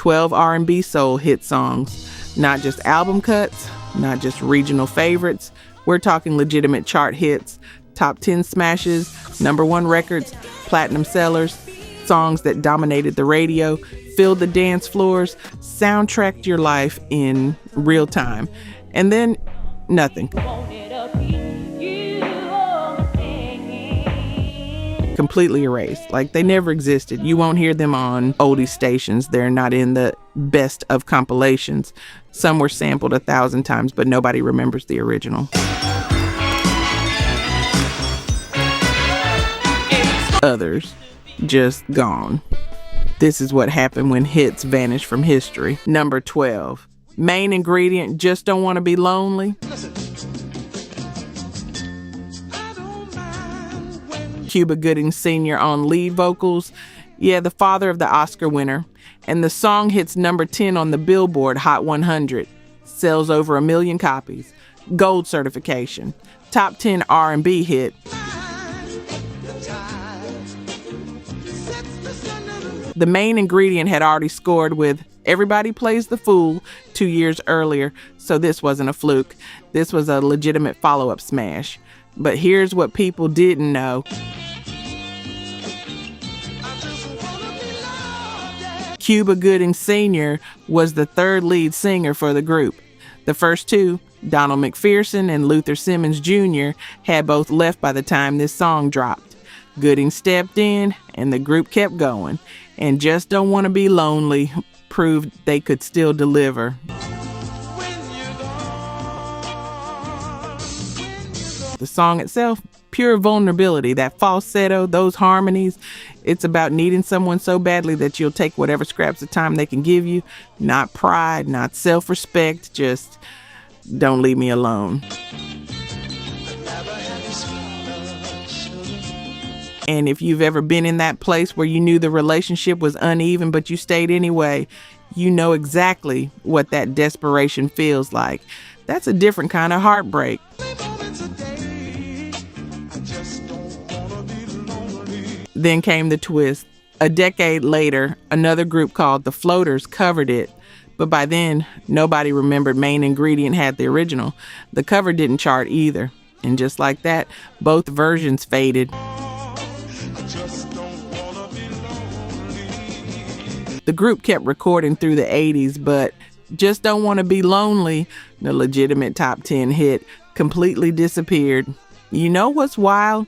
12 R&B soul hit songs, not just album cuts, not just regional favorites. We're talking legitimate chart hits, top 10 smashes, #1 records, platinum sellers, songs that dominated the radio, filled the dance floors, soundtracked your life in real time. And then nothing. Completely erased. Like they never existed. You won't hear them on oldie stations. They're not in the best of compilations. Some were sampled 1,000 times, but nobody remembers the original. Others just gone. This is what happened when hits vanish from history. Number 12. Main ingredient, Just Don't Want to Be Lonely. Cuba Gooding Sr. on lead vocals. Yeah, the father of the Oscar winner. And the song hits number 10 on the Billboard Hot 100. Sells over 1 million copies. Gold certification. Top 10 R&B hit. The main ingredient had already scored with Everybody Plays the Fool 2 years earlier, so this wasn't a fluke. This was a legitimate follow-up smash. But here's what people didn't know. Cuba Gooding Sr. was the third lead singer for the group. The first two, Donald McPherson and Luther Simmons Jr., had both left by the time this song dropped. Gooding stepped in, and the group kept going. And Just Don't Want to Be Lonely proved they could still deliver. The song itself, pure vulnerability, that falsetto, those harmonies. It's about needing someone so badly that you'll take whatever scraps of time they can give you. Not pride, not self-respect, just don't leave me alone. And if you've ever been in that place where you knew the relationship was uneven, but you stayed anyway, you know exactly what that desperation feels like. That's a different kind of heartbreak. Then came the twist. A decade later, another group called The Floaters covered it. But by then, nobody remembered Main Ingredient had the original. The cover didn't chart either. And just like that, both versions faded. The group kept recording through the 80s, but Just Don't Want to Be Lonely, the legitimate top 10 hit, completely disappeared. You know what's wild?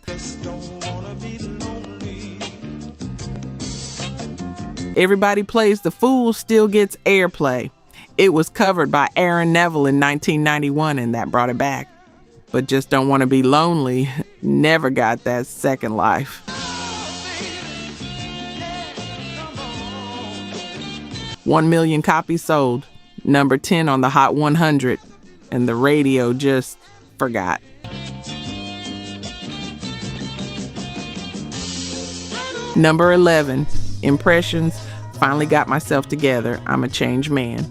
Everybody Plays the Fool still gets airplay. It was covered by Aaron Neville in 1991, and that brought it back. But Just Don't Want to Be Lonely never got that second life. 1 million copies sold, number 10 on the Hot 100, and the radio just forgot. Number 11, Impressions, Finally Got Myself Together, I'm a Changed Man.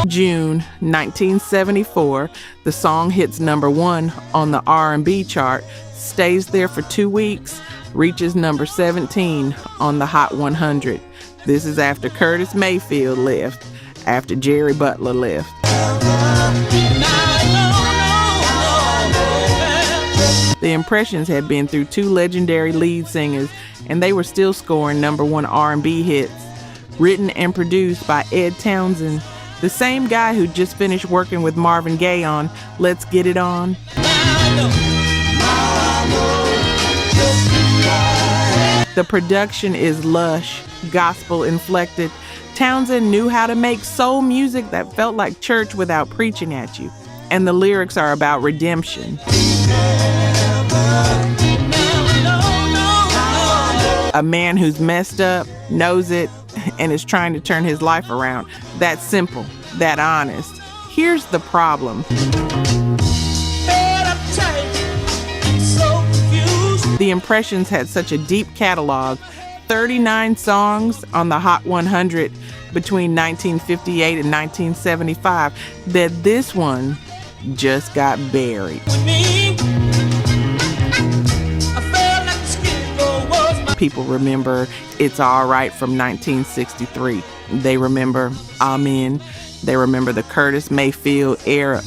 June 1974, the song hits number 1 on the R&B chart, stays there for 2 weeks, reaches number 17 on the Hot 100. This is after Curtis Mayfield left, after Jerry Butler left. The Impressions had been through 2 legendary lead singers, and they were still scoring number 1 R&B hits. Written and produced by Ed Townsend, the same guy who just finished working with Marvin Gaye on Let's Get It On. The production is lush, gospel-inflected. Townsend knew how to make soul music that felt like church without preaching at you. And the lyrics are about redemption. A man who's messed up, knows it, and is trying to turn his life around. That simple, that honest. Here's the problem. The Impressions had such a deep catalog, 39 songs on the Hot 100 between 1958 and 1975, that this one just got buried. people remember It's Alright from 1963. They remember Amen. They remember the Curtis Mayfield era,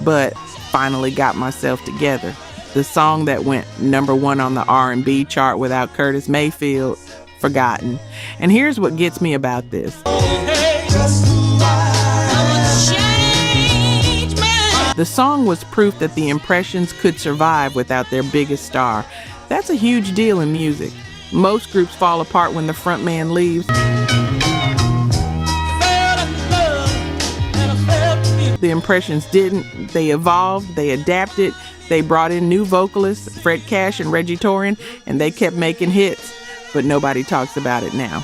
but Finally Got Myself Together. The song that went number one on the R&B chart without Curtis Mayfield, forgotten. And here's what gets me about this. The song was proof that the Impressions could survive without their biggest star. That's a huge deal in music. Most groups fall apart when the frontman leaves. The Impressions didn't. They evolved, they adapted, they brought in new vocalists, Fred Cash and Reggie Torin, and they kept making hits. But nobody talks about it now.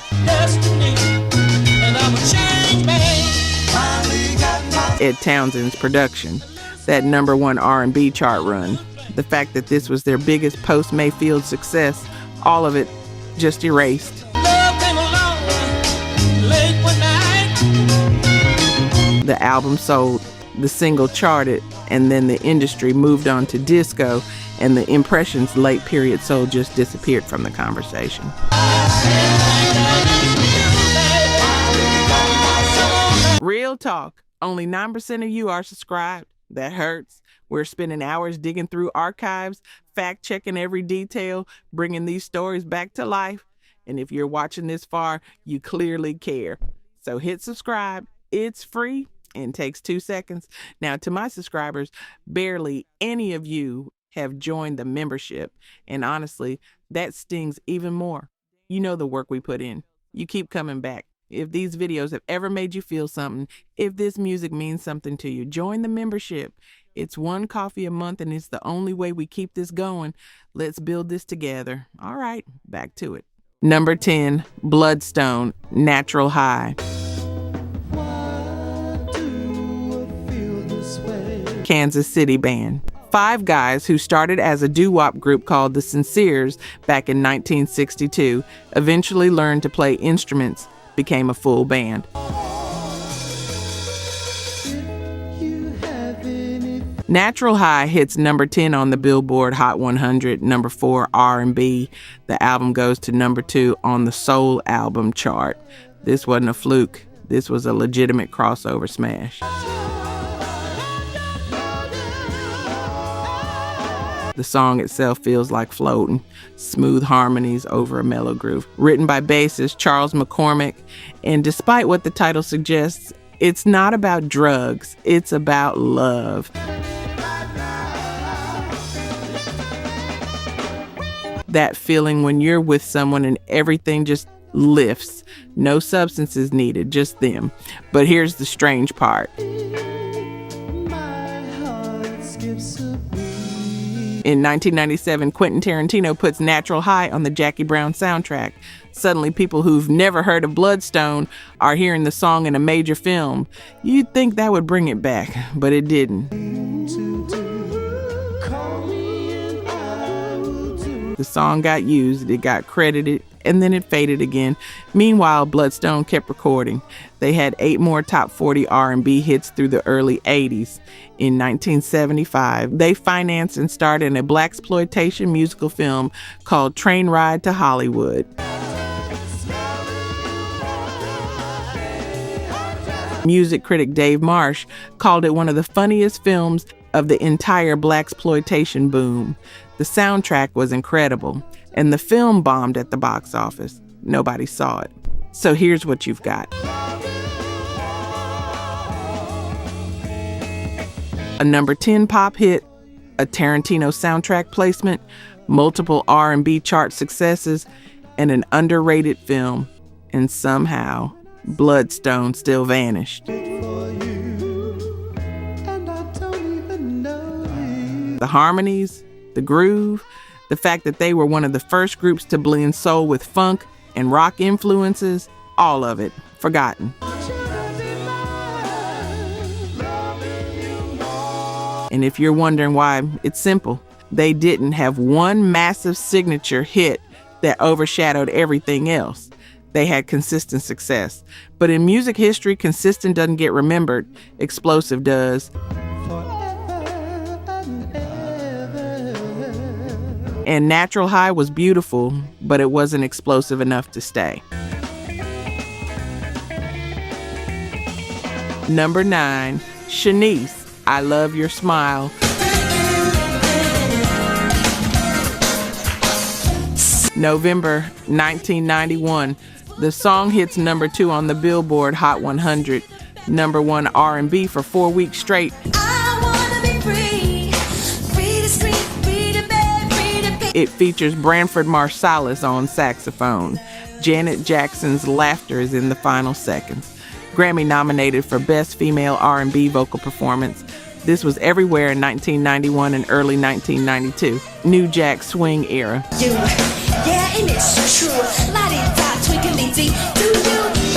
Ed Townsend's production, that number one R&B chart run, the fact that this was their biggest post-Mayfield success, all of it just erased. The album sold, the single charted, and then the industry moved on to disco, and the Impressions' late period soul just disappeared from the conversation. Real talk, only 9% of you are subscribed. That hurts. We're spending hours digging through archives, fact-checking every detail, bringing these stories back to life. And if you're watching this far, you clearly care. So hit subscribe. It's free and takes 2 seconds. Now, to my subscribers, barely any of you have joined the membership. And honestly, that stings even more. You know the work we put in. You keep coming back. If these videos have ever made you feel something, if this music means something to you, join the membership. It's $1 coffee a month, and it's the only way we keep this going. Let's build this together. All right, back to it. Number 10, Bloodstone, Natural High. Kansas City band. 5 guys who started as a doo-wop group called the Sinceres back in 1962 eventually learned to play instruments, became a full band. Natural High hits number 10 on the Billboard Hot 100, number 4 R&B. The album goes to number 2 on the Soul album chart. This wasn't a fluke. This was a legitimate crossover smash. The song itself feels like floating, smooth harmonies over a mellow groove. Written by bassist Charles McCormick, and despite what the title suggests, it's not about drugs, it's about love. That feeling when you're with someone and everything just lifts. No substances needed, just them. But here's the strange part. In 1997, Quentin Tarantino puts Natural High on the Jackie Brown soundtrack. Suddenly, people who've never heard of Bloodstone are hearing the song in a major film. You'd think that would bring it back, but it didn't. The song got used, it got credited, and then it faded again. Meanwhile, Bloodstone kept recording. They had 8 more top 40 R&B hits through the early 80s. In 1975, they financed and starred in a blaxploitation musical film called Train Ride to Hollywood. Music critic Dave Marsh called it one of the funniest films of the entire blaxploitation boom. The soundtrack was incredible, and the film bombed at the box office. Nobody saw it. So here's what you've got. A number 10 pop hit, a Tarantino soundtrack placement, multiple R&B chart successes, and an underrated film. And somehow, Bloodstone still vanished. The harmonies, the groove, the fact that they were one of the first groups to blend soul with funk and rock influences, all of it forgotten. And if you're wondering why, it's simple. They didn't have one massive signature hit that overshadowed everything else. They had consistent success. But in music history, consistent doesn't get remembered. Explosive does. And Natural High was beautiful, but it wasn't explosive enough to stay. Number 9, Shanice, I Love Your Smile. November 1991, the song hits number 2 on the Billboard Hot 100, number 1 R&B for 4 weeks straight. I wanna be free, free to scream, free to beg, free to pick. It features Branford Marsalis on saxophone. Janet Jackson's laughter is in the final seconds. Grammy nominated for Best Female R&B Vocal Performance. This was everywhere in 1991 and early 1992. New Jack Swing era. Yeah, and it's true.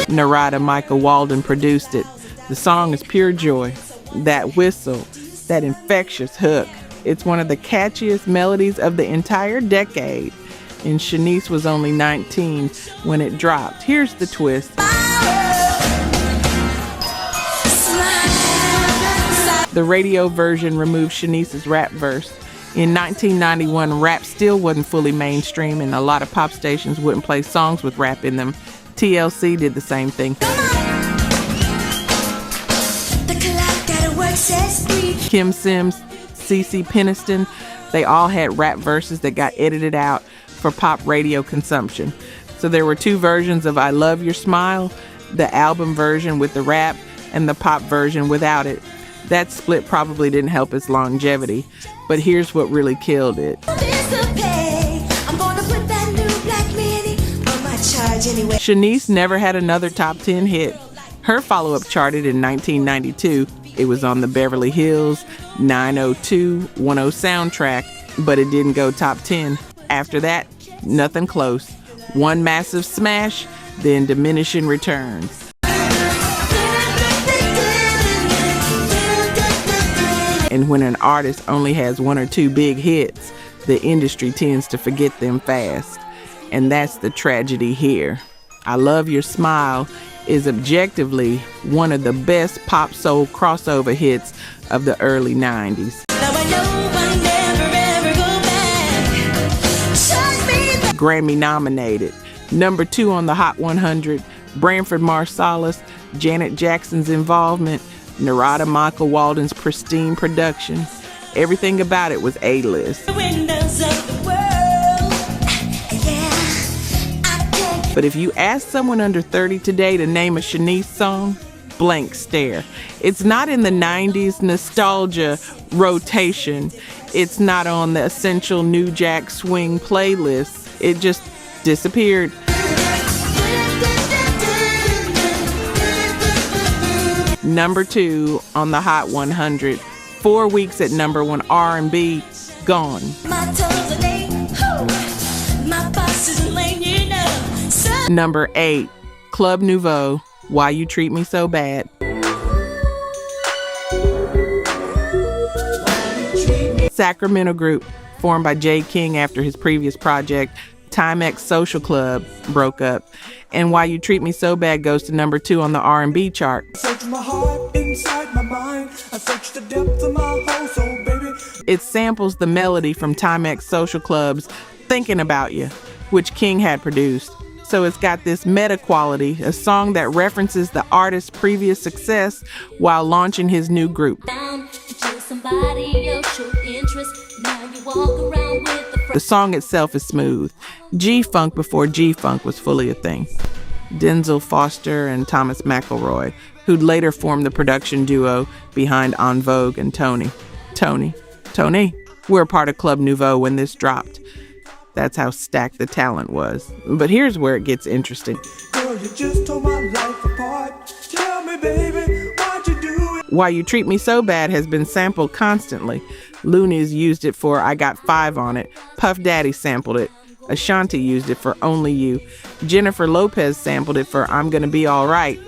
Narada Michael Walden produced it. The song is pure joy. That whistle, that infectious hook. It's one of the catchiest melodies of the entire decade. And Shanice was only 19 when it dropped. Here's the twist. The radio version removed Shanice's rap verse. In 1991, rap still wasn't fully mainstream, and a lot of pop stations wouldn't play songs with rap in them. TLC did the same thing. Kim Sims, CeCe Peniston, they all had rap verses that got edited out for pop radio consumption. So there were 2 versions of I Love Your Smile, the album version with the rap and the pop version without it. That split probably didn't help its longevity, but here's what really killed it. Shanice never had another top 10 hit. Her follow-up charted in 1992. It was on the Beverly Hills 90210 soundtrack, but it didn't go top 10. After that, nothing close. One massive smash, then diminishing returns. And when an artist only has 1 or 2 big hits, the industry tends to forget them fast. And that's the tragedy here. I Love Your Smile is objectively one of the best pop soul crossover hits of the early 90s. Grammy nominated. Number 2 on the Hot 100, Branford Marsalis, Janet Jackson's involvement, Narada Michael Walden's pristine production. Everything about it was A-list. But if you ask someone under 30 today to name a Shanice song, blank stare. It's not in the 90s nostalgia rotation. It's not on the essential New Jack Swing playlist. It just disappeared. Number 2 on the Hot 100. 4 weeks at number 1 R&B, Gone. Number 8, Club Nouveau, Why You Treat Me So Bad. Sacramento group formed by Jay King after his previous project, Timex Social Club, broke up. And Why You Treat Me So Bad goes to number 2 on the R&B chart. It samples the melody from Timex Social Club's Thinking About You, which King had produced. So it's got this meta quality, a song that references the artist's previous success while launching his new group. The song itself is smooth. G-Funk before G-Funk was fully a thing. Denzel Foster and Thomas McElroy, who'd later form the production duo behind En Vogue and Tony. Tony were a part of Club Nouveau when this dropped. That's how stacked the talent was. But here's where it gets interesting. Girl, you just tore my life apart. Tell me, baby, why'd you do it? Why You Treat Me So Bad has been sampled constantly. Luniz used it for I Got 5 on It. Puff Daddy sampled it. Ashanti used it for Only You. Jennifer Lopez sampled it for I'm Gonna Be Alright.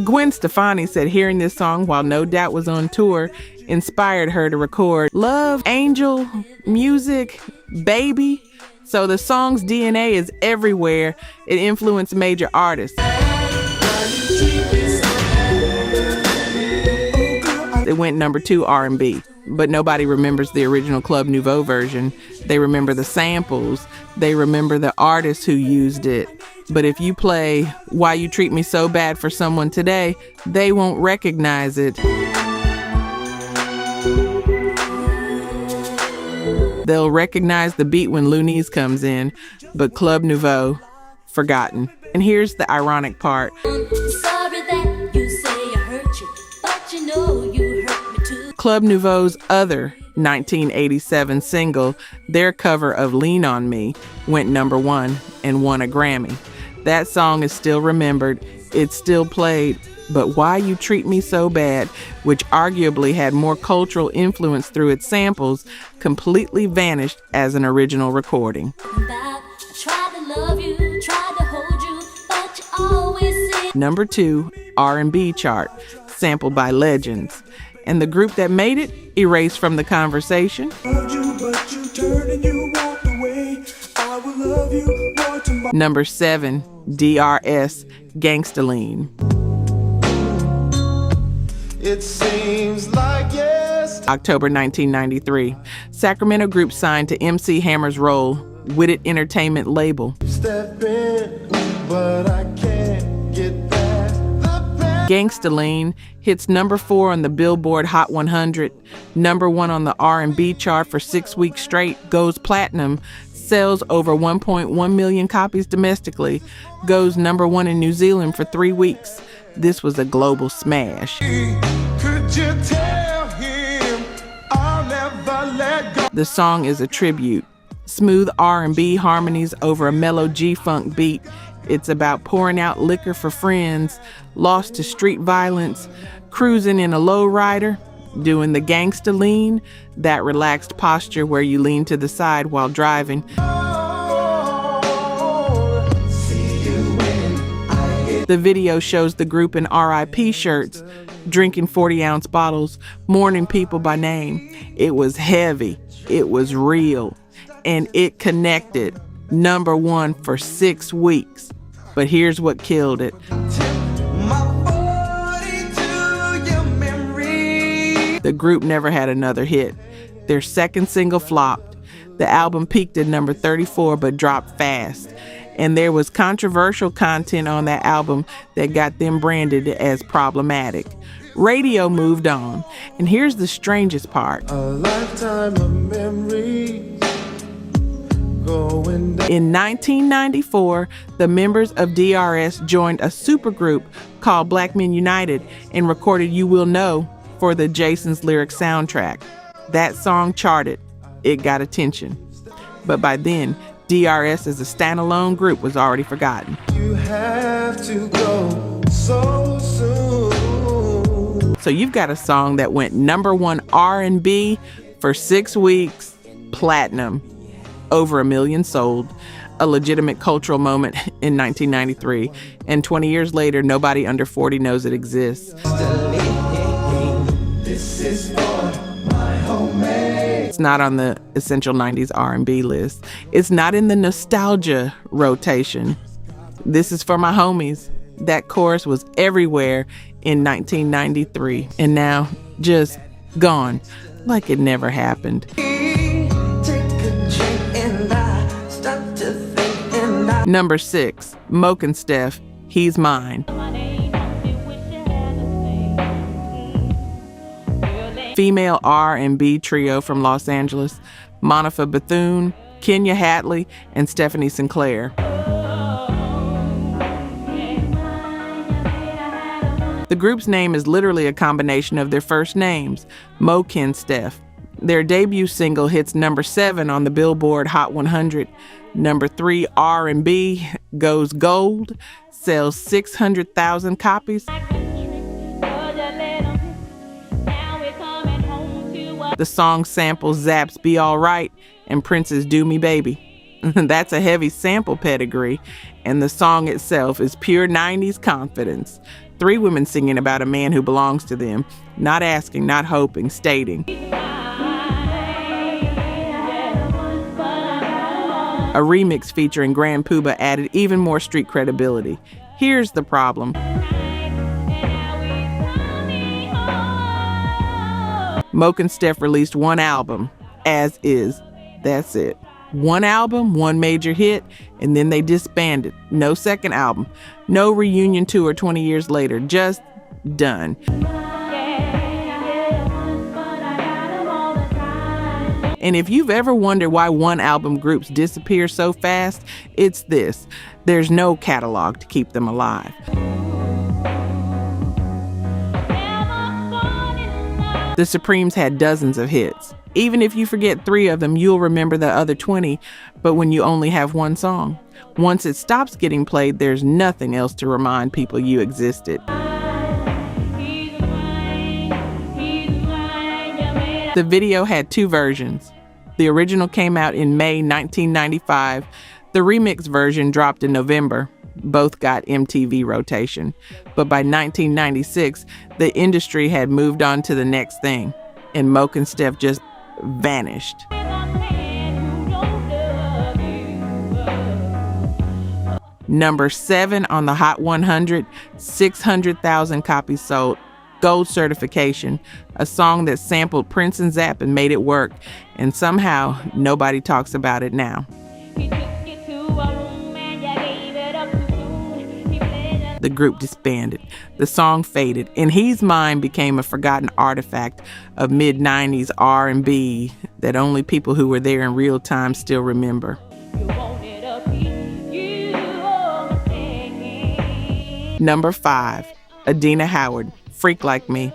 Gwen Stefani said hearing this song while No Doubt was on tour inspired her to record Love, Angel, Music, Baby. So the song's DNA is everywhere. It influenced major artists. The It went number 2 R&B, but nobody remembers the original Club Nouveau version. They remember the samples. They remember the artists who used it. But if you play Why You Treat Me So Bad for someone today, they won't recognize it. They'll recognize the beat when Luniz comes in, but Club Nouveau, forgotten. And here's the ironic part. Sorry that you say I hurt you, but you know you hurt me too. Club Nouveau's other 1987 single, their cover of Lean on Me, went number 1 and won a Grammy. That song is still remembered, it's still played, but Why You Treat Me So Bad, which arguably had more cultural influence through its samples, completely vanished as an original recording. I tried to love you, tried to hold you, but you always said. Number 2, R&B chart, sampled by Legends. And the group that made it erased from the conversation. Number 7, DRS, Gangsta Lean. It seems like yes. October 1993. Sacramento group signed to MC Hammer's Roll, With It Entertainment label. Step in, but I can't get past the pain. Gangsta Lean hits number 4 on the Billboard Hot 100, number 1 on the R&B chart for 6 weeks straight, goes platinum, sells over 1.1 million copies domestically, goes number 1 in New Zealand for 3 weeks. This was a global smash. Could you tell him I'll never let go? The song is a tribute. Smooth R&B harmonies over a mellow G-funk beat. It's about pouring out liquor for friends, lost to street violence, cruising in a lowrider, doing the gangsta lean, that relaxed posture where you lean to the side while driving. The video shows the group in RIP shirts, drinking 40-ounce bottles, mourning people by name. It was heavy, it was real, and it connected. Number 1 for 6 weeks. But here's what killed it. The group never had another hit. Their second single flopped. The album peaked at number 34 but dropped fast. And there was controversial content on that album that got them branded as problematic. Radio moved on. And here's the strangest part. A lifetime of memories going down. In 1994, the members of DRS joined a supergroup called Black Men United and recorded You Will Know for the Jason's Lyric soundtrack. That song charted. It got attention. But by then, DRS as a standalone group was already forgotten. You have to go so soon. So you've got a song that went number 1 R&B for 6 weeks, platinum, over 1 million sold, a legitimate cultural moment in 1993, and 20 years later, nobody under 40 knows it exists. This is for my homemade. It's not on the Essential 90s R&B list. It's not in the nostalgia rotation. This is for my homies. That chorus was everywhere in 1993, and now just gone, like it never happened. Number 6, MoKenStef, He's Mine. Female R&B trio from Los Angeles, Monica Bethune, Kenya Hatley, and Stephanie Sinclair. The group's name is literally a combination of their first names, MoKenStef. Their debut single hits number 7 on the Billboard Hot 100. Number 3 R&B goes gold, sells 600,000 copies. The song samples Zapp's Be Alright and Prince's Do Me Baby. That's a heavy sample pedigree, and the song itself is pure 90s confidence. 3 women singing about a man who belongs to them, not asking, not hoping, stating. A remix featuring Grand Puba added even more street credibility. Here's the problem. MoKenStef released one album, As Is. That's it. One album, one major hit, and then they disbanded. No second album. No reunion tour 20 years later. Just done. And if you've ever wondered why one album groups disappear so fast, it's this. There's no catalog to keep them alive. The Supremes had dozens of hits. Even if you forget 3 of them, you'll remember the other 20, but when you only have one song. Once it stops getting played, there's nothing else to remind people you existed. The video had 2 versions. The original came out in May 1995. The remix version dropped in November. Both got MTV rotation. But by 1996, the industry had moved on to the next thing, and MoKenStef just vanished. Number 7 on the Hot 100, 600,000 copies sold. Gold certification, a song that sampled Prince and Zapp and made it work, and somehow nobody talks about it now. The group disbanded. The song faded. In He's Mine became a forgotten artifact of mid-90s R&B that only people who were there in real time still remember. Number 5, Adina Howard, Freak Like Me.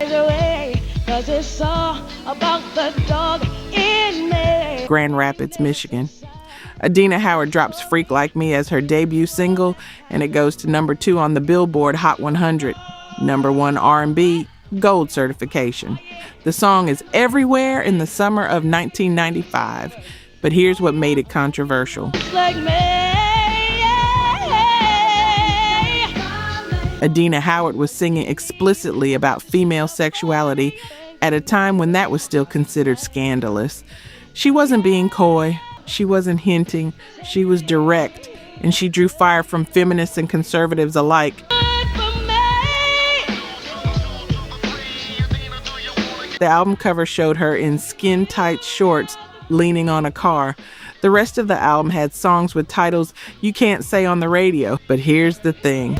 Grand Rapids, Michigan. Adina Howard drops Freak Like Me as her debut single, and it goes to number 2 on the Billboard Hot 100. Number 1 R&B, gold certification. The song is everywhere in the summer of 1995, but here's what made it controversial. Adina Howard was singing explicitly about female sexuality at a time when that was still considered scandalous. She wasn't being coy. She wasn't hinting. She was direct, and she drew fire from feminists and conservatives alike. The album cover showed her in skin-tight shorts leaning on a car. The rest of the album had songs with titles you can't say on the radio. But here's the thing.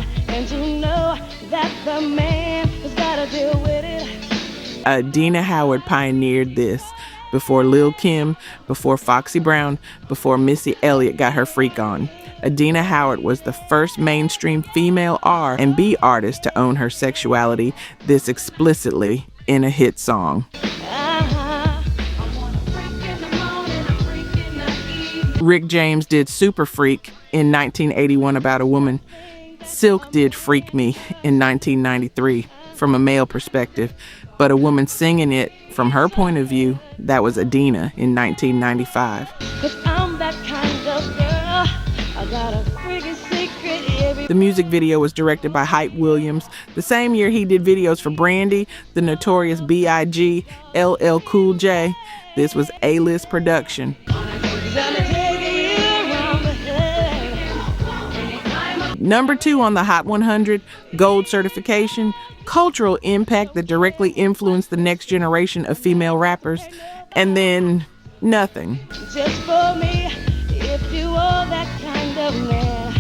Adina Howard pioneered this. Before Lil' Kim, before Foxy Brown, before Missy Elliott got her freak on. Adina Howard was the first mainstream female R&B artist to own her sexuality this explicitly in a hit song. Rick James did Super Freak in 1981 about a woman. Silk did Freak Me in 1993 from a male perspective, but a woman singing it from her point of view, that was Adina in 1995. The music video was directed by Hype Williams. The same year he did videos for Brandy, the Notorious B.I.G., LL Cool J. This was A-list production. Number 2 on the Hot 100, gold certification, cultural impact that directly influenced the next generation of female rappers, and then nothing. Just for me, if you are that kind of man.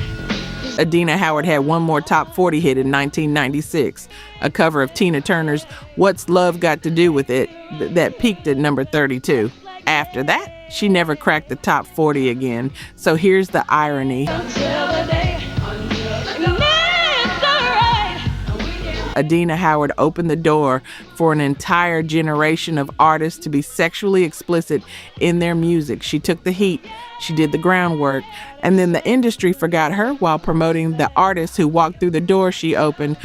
Adina Howard had one more top 40 hit in 1996, a cover of Tina Turner's What's Love Got to Do with It that peaked at number 32. After that, she never cracked the top 40 again. So here's the irony. Adina Howard opened the door for an entire generation of artists to be sexually explicit in their music. She took the heat, she did the groundwork, and then the industry forgot her while promoting the artists who walked through the door she opened.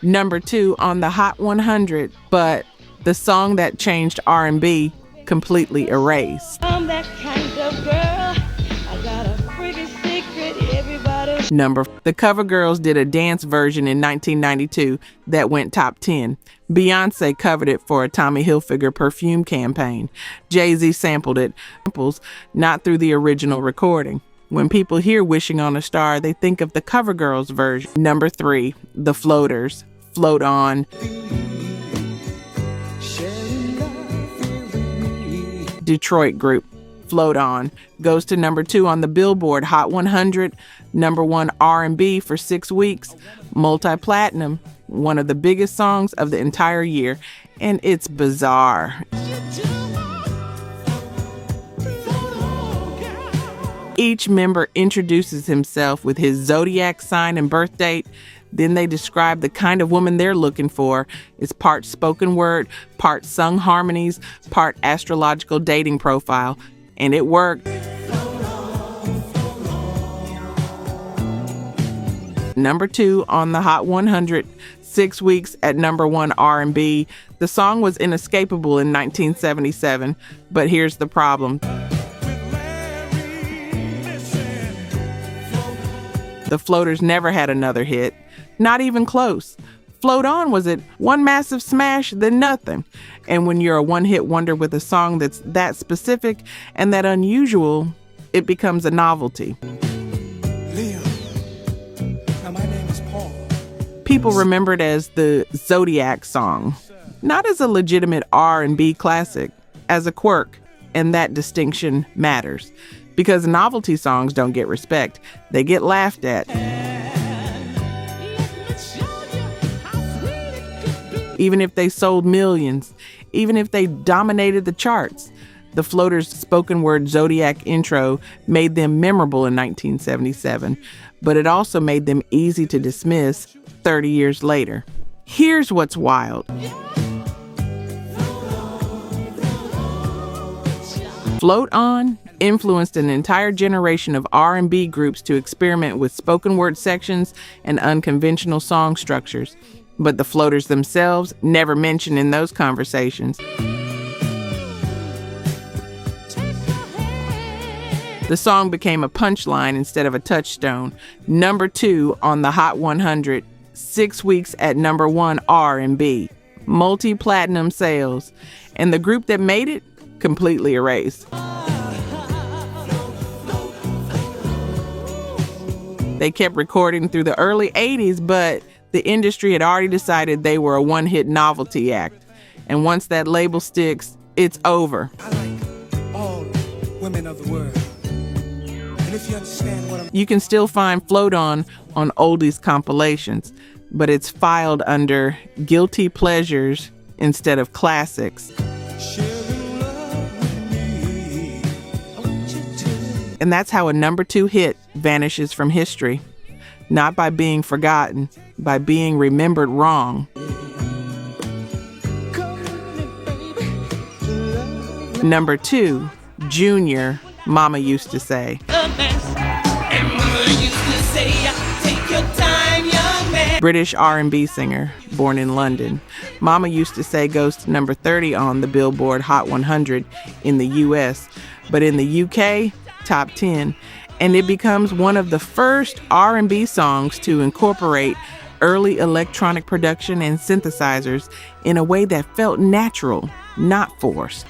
Number 2 on the Hot 100, but the song that changed R&B completely erased. The Cover Girls did a dance version in 1992 that went top 10. Beyonce covered it for a Tommy Hilfiger perfume campaign. Jay-Z sampled it, not through the original recording. When people hear Wishing on a Star, they think of the Cover Girls version. Number 3, The Floaters, Float On. Detroit group, Float On, goes to number 2 on the Billboard Hot 100, number 1 R&B for 6 weeks, multi-platinum, one of the biggest songs of the entire year, and it's bizarre. Each member introduces himself with his zodiac sign and birth date. Then they describe the kind of woman they're looking for. It's part spoken word, part sung harmonies, part astrological dating profile. And it worked. Number 2 on the Hot 100, 6 weeks at number 1 R&B. The song was inescapable in 1977, but here's the problem. The Floaters never had another hit, not even close. Float On was it one massive smash, then nothing. And when you're a one-hit wonder with a song that's that specific and that unusual, it becomes a novelty. Liam. Now my name is Paul. People remember it as the Zodiac song, not as a legitimate R&B classic, as a quirk, and that distinction matters. Because novelty songs don't get respect, they get laughed at. Even if they sold millions, even if they dominated the charts. The Floaters' spoken word Zodiac intro made them memorable in 1977, but it also made them easy to dismiss 30 years later. Here's what's wild. Float On influenced an entire generation of R&B groups to experiment with spoken word sections and unconventional song structures, but the Floaters themselves never mentioned in those conversations. The song became a punchline instead of a touchstone. Number 2 on the Hot 100, 6 weeks at number 1 R&B. Multi-platinum sales. And the group that made it, completely erased. They kept recording through the early 80s, but the industry had already decided they were a one-hit novelty act. And once that label sticks, it's over. I like all women of the world. And if you understand what I'm... You can still find Float On oldies compilations, but it's filed under guilty pleasures instead of classics. And that's how a number 2 hit vanishes from history. Not by being forgotten, by being remembered wrong. Number 2, Junior, Mama Used to Say. British R&B singer, born in London. Mama Used to Say goes to number 30 on the Billboard Hot 100 in the US, but in the UK, top 10, and it becomes one of the first R&B songs to incorporate early electronic production and synthesizers in a way that felt natural, not forced.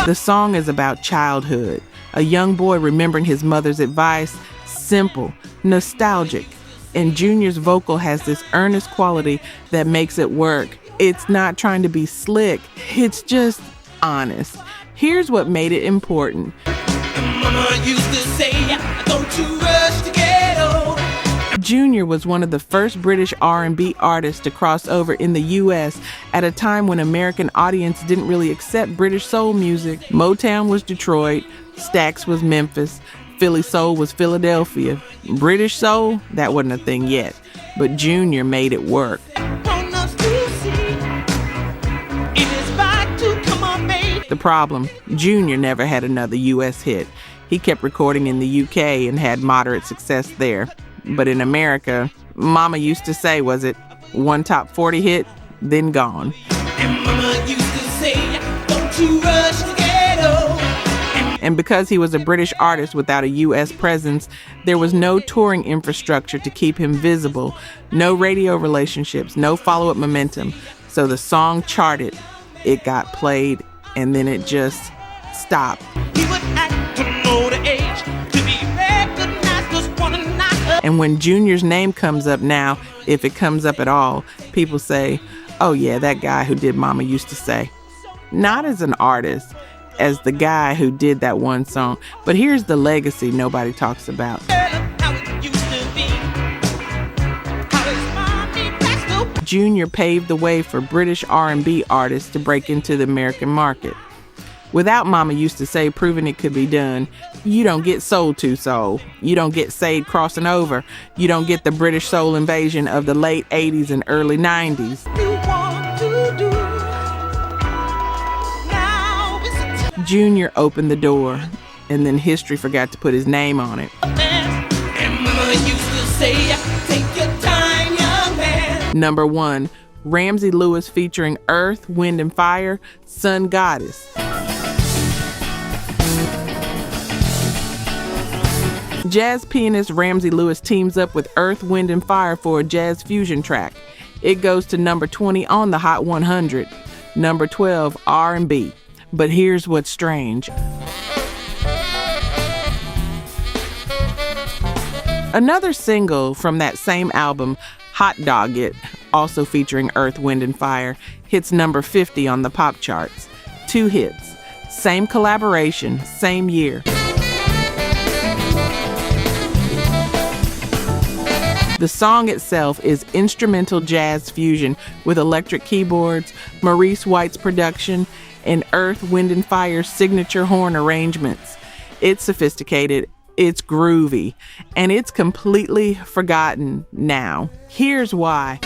The song is about childhood, a young boy remembering his mother's advice, simple, nostalgic, and Junior's vocal has this earnest quality that makes it work. It's not trying to be slick, it's just honest. Here's what made it important. Mama used to say, don't you rush to get old. Junior was one of the first British R&B artists to cross over in the US at a time when American audience didn't really accept British soul music. Motown was Detroit, Stax was Memphis, Philly soul was Philadelphia. British soul, that wasn't a thing yet, but Junior made it work. The problem, Junior never had another US hit. He kept recording in the UK and had moderate success there. But in America, Mama Used to Say, was it one top 40 hit, then gone. And Mama used to say, don't you rush to get old. And because he was a British artist without a US presence, there was no touring infrastructure to keep him visible, no radio relationships, no follow-up momentum. So the song charted, it got played, and then it just stopped. He would act to know the age, to be recognized as one and not And when Junior's name comes up now, if it comes up at all, people say, oh yeah, that guy who did Mama Used to Say. Not as an artist, as the guy who did that one song, but here's the legacy nobody talks about. Junior paved the way for British R&B artists to break into the American market. Without Mama Used to Say proving it could be done, you don't get Soul to Soul. You don't get Sade crossing over. You don't get the British soul invasion of the late 80s and early 90s. Junior opened the door, and then history forgot to put his name on it. Number 1, Ramsey Lewis featuring Earth, Wind and Fire, Sun Goddess. Jazz pianist Ramsey Lewis teams up with Earth, Wind and Fire for a jazz fusion track. It goes to number 20 on the Hot 100. Number 12, R&B. But here's what's strange. Another single from that same album, Hot Dog It, also featuring Earth, Wind and Fire, hits number 50 on the pop charts. 2 hits, same collaboration, same year. The song itself is instrumental jazz fusion with electric keyboards, Maurice White's production, and Earth, Wind and Fire's signature horn arrangements. It's sophisticated, it's groovy, and it's completely forgotten now. Here's why.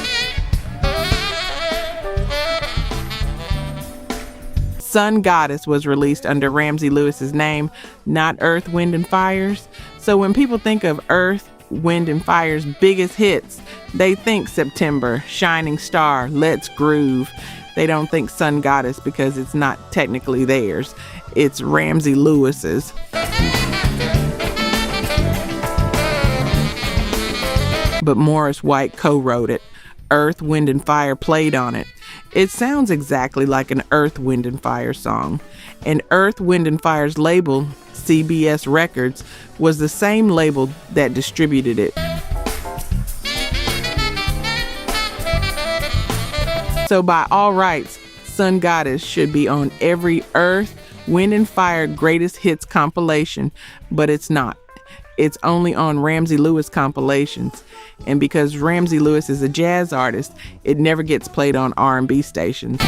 Sun Goddess was released under Ramsey Lewis's name, not Earth, Wind and Fire's. So when people think of Earth, Wind and Fire's biggest hits, they think September, Shining Star, Let's Groove. They don't think Sun Goddess because it's not technically theirs. It's Ramsey Lewis's. But Maurice White co-wrote it. Earth, Wind and Fire played on it. It sounds exactly like an Earth, Wind and Fire song. And Earth, Wind and Fire's label, CBS Records, was the same label that distributed it. So by all rights, Sun Goddess should be on every Earth, Wind and Fire Greatest Hits compilation, but it's not. It's only on Ramsey Lewis compilations. And because Ramsey Lewis is a jazz artist, it never gets played on R&B stations.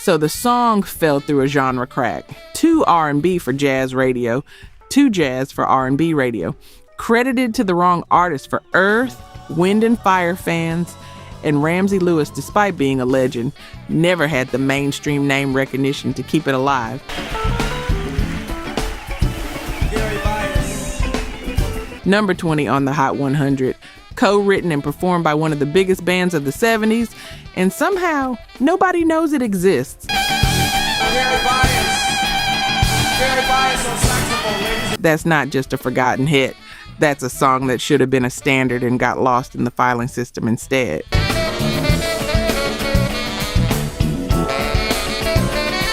So the song fell through a genre crack. 2 R&B for jazz radio, 2 jazz for R&B radio. Credited to the wrong artist for Earth, Wind and Fire fans, and Ramsey Lewis, despite being a legend, never had the mainstream name recognition to keep it alive. Number 20 on the Hot 100, co-written and performed by one of the biggest bands of the 70s, and somehow nobody knows it exists. That's not just a forgotten hit. That's a song that should have been a standard and got lost in the filing system instead.